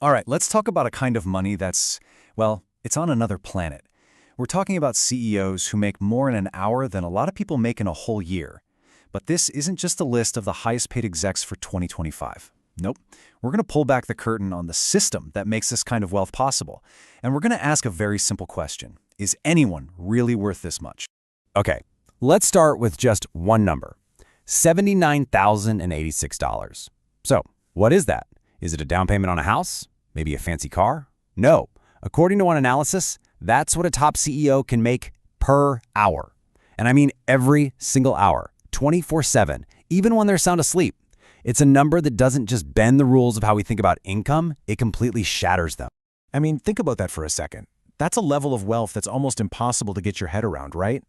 All right, let's talk about a kind of money that's, well, it's on another planet. We're talking about CEOs who make more in an hour than a lot of people make in a whole year. But this isn't just a list of the highest paid execs for 2025. Nope. We're going to pull back the curtain on the system that makes this kind of wealth possible. And we're going to ask a very simple question. Is anyone really worth this much? Okay, let's start with just one number, $79,086. So, what is that? Is it a down payment on a house? Maybe a fancy car? No. According to one analysis, that's what a top CEO can make per hour. And I mean every single hour, 24/7, even when they're sound asleep. It's a number that doesn't just bend the rules of how we think about income, it completely shatters them. I mean, think about that for a second. That's a level of wealth that's almost impossible to get your head around, right?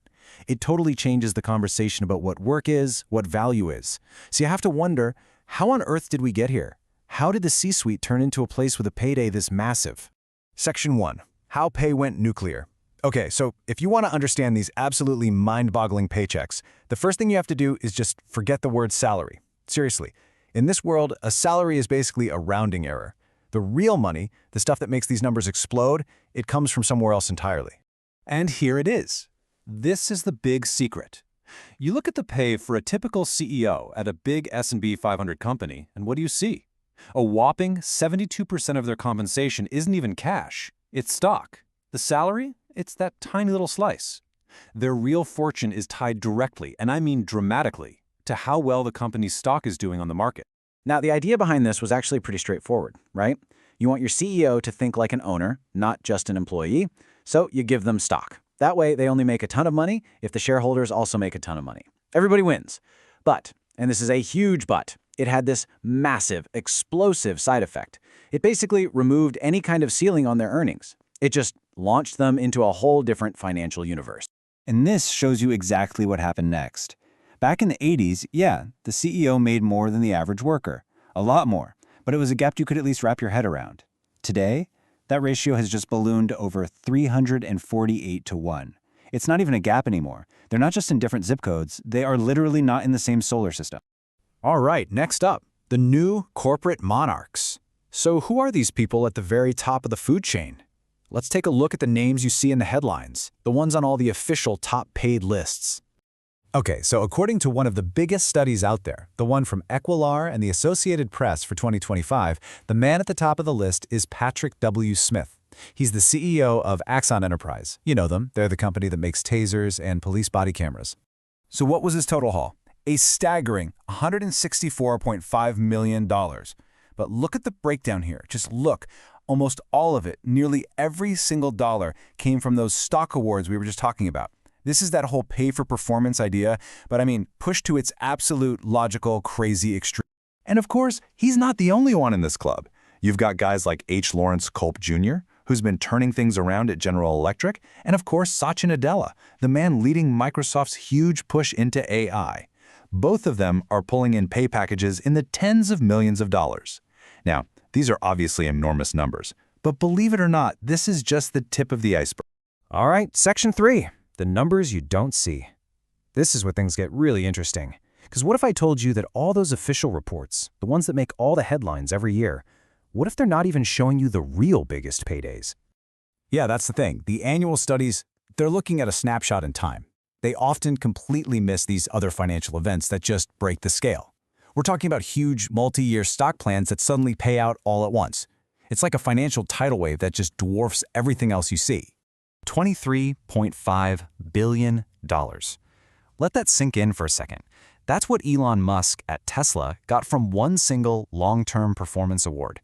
It totally changes the conversation about what work is, what value is. So you have to wonder, how on earth did we get here? How did the C-suite turn into a place with a payday this massive? Section 1. How pay went nuclear. Okay, so if you want to understand these absolutely mind-boggling paychecks, the first thing you have to do is just forget the word salary. Seriously, in this world, a salary is basically a rounding error. The real money, the stuff that makes these numbers explode, it comes from somewhere else entirely. And here it is. This is the big secret. You look at the pay for a typical CEO at a big S&P 500 company, and what do you see? A whopping 72% of their compensation isn't even cash. It's stock. The salary? It's that tiny little slice. Their real fortune is tied directly, and I mean dramatically, to how well the company's stock is doing on the market. Now, the idea behind this was actually pretty straightforward, right? You want your CEO to think like an owner, not just an employee, so you give them stock. That way, they only make a ton of money if the shareholders also make a ton of money. Everybody wins. But, and this is a huge but, it had this massive, explosive side effect. It basically removed any kind of ceiling on their earnings. It just launched them into a whole different financial universe. And this shows you exactly what happened next. Back in the 80s, yeah, the CEO made more than the average worker. A lot more. But it was a gap you could at least wrap your head around. Today, that ratio has just ballooned over 348 to 1. It's not even a gap anymore. They're not just in different zip codes, they are literally not in the same solar system. All right, next up, the new corporate monarchs. So who are these people at the very top of the food chain? Let's take a look at the names you see in the headlines, the ones on all the official top paid lists. Okay, so according to one of the biggest studies out there, the one from Equilar and the Associated Press for 2025, the man at the top of the list is Patrick W. Smith. He's the CEO of Axon Enterprise. You know them, they're the company that makes tasers and police body cameras. So what was his total haul? A staggering $164.5 million. But look at the breakdown here. Just look. Almost all of it, nearly every single dollar, came from those stock awards we were just talking about. This is that whole pay-for-performance idea, but I mean, pushed to its absolute logical, crazy extreme. And of course, he's not the only one in this club. You've got guys like H. Lawrence Culp Jr., who's been turning things around at General Electric, and of course, Satya Nadella, the man leading Microsoft's huge push into AI. Both of them are pulling in pay packages in the tens of millions of dollars. Now, these are obviously enormous numbers, but believe it or not, this is just the tip of the iceberg. All right, Section 3, the numbers you don't see. This is where things get really interesting. Because what if I told you that all those official reports, the ones that make all the headlines every year, what if they're not even showing you the real biggest paydays? Yeah, that's the thing. The annual studies, they're looking at a snapshot in time. They often completely miss these other financial events that just break the scale. We're talking about huge multi-year stock plans that suddenly pay out all at once. It's like a financial tidal wave that just dwarfs everything else you see. $23.5 billion. Let that sink in for a second. That's what Elon Musk at Tesla got from one single long-term performance award.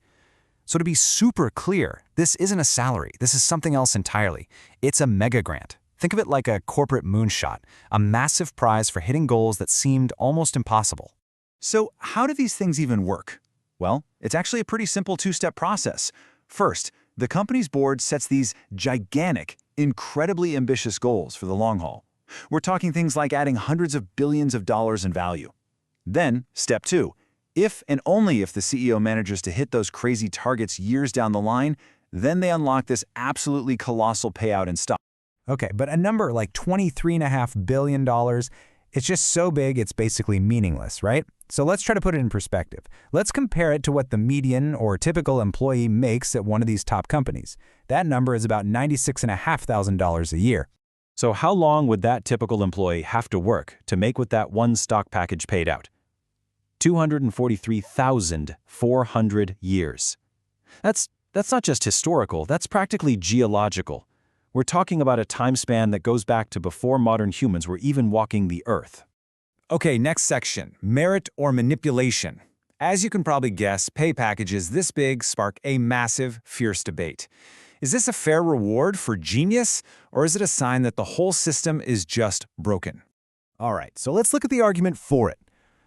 So to be super clear, this isn't a salary. This is something else entirely. It's a mega grant. Think of it like a corporate moonshot, a massive prize for hitting goals that seemed almost impossible. So how do these things even work? Well, it's actually a pretty simple two-step process. First, the company's board sets these gigantic, incredibly ambitious goals for the long haul. We're talking things like adding hundreds of billions of dollars in value. Then, step 2, if and only if the CEO manages to hit those crazy targets years down the line, then they unlock this absolutely colossal payout in stock. Okay, but a number like $23.5 billion, It's just so big it's basically meaningless, right? So let's try to put it in perspective. Let's compare it to what the median or typical employee makes at one of these top companies. That number is about $96,500 a year. So how long would that typical employee have to work to make what that one stock package paid out? 243,400 years. That's not just historical, that's practically geological. We're talking about a time span that goes back to before modern humans were even walking the earth. Okay, next section, merit or manipulation. As you can probably guess, pay packages this big spark a massive, fierce debate. Is this a fair reward for genius, or is it a sign that the whole system is just broken? All right, so let's look at the argument for it.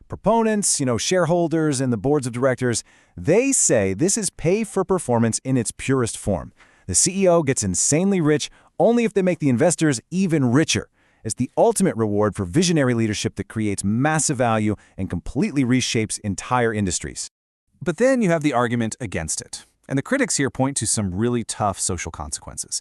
Proponents, shareholders and the boards of directors, they say this is pay for performance in its purest form. The CEO gets insanely rich only if they make the investors even richer. It's the ultimate reward for visionary leadership that creates massive value and completely reshapes entire industries. But then you have the argument against it. And the critics here point to some really tough social consequences.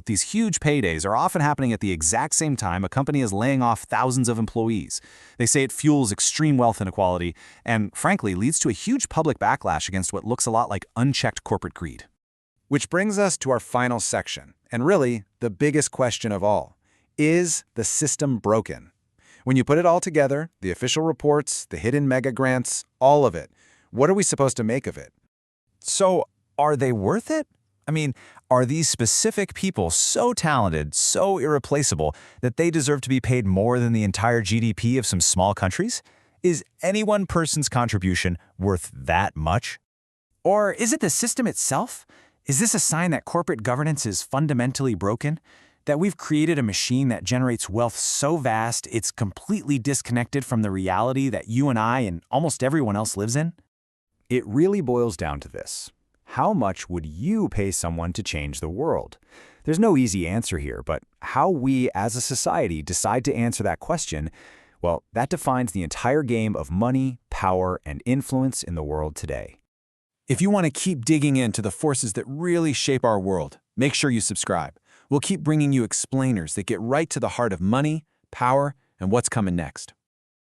These huge paydays are often happening at the exact same time a company is laying off thousands of employees. They say it fuels extreme wealth inequality and, frankly, leads to a huge public backlash against what looks a lot like unchecked corporate greed. Which brings us to our final section, and really, the biggest question of all. Is the system broken? When you put it all together, the official reports, the hidden mega grants, all of it, what are we supposed to make of it? So, are they worth it? I mean, are these specific people so talented, so irreplaceable, that they deserve to be paid more than the entire GDP of some small countries? Is any one person's contribution worth that much? Or is it the system itself? Is this a sign that corporate governance is fundamentally broken? That we've created a machine that generates wealth so vast it's completely disconnected from the reality that you and I and almost everyone else lives in? It really boils down to this. How much would you pay someone to change the world? There's no easy answer here, but how we as a society decide to answer that question, well, that defines the entire game of money, power, and influence in the world today. If you want to keep digging into the forces that really shape our world, make sure you subscribe. We'll keep bringing you explainers that get right to the heart of money, power, and what's coming next.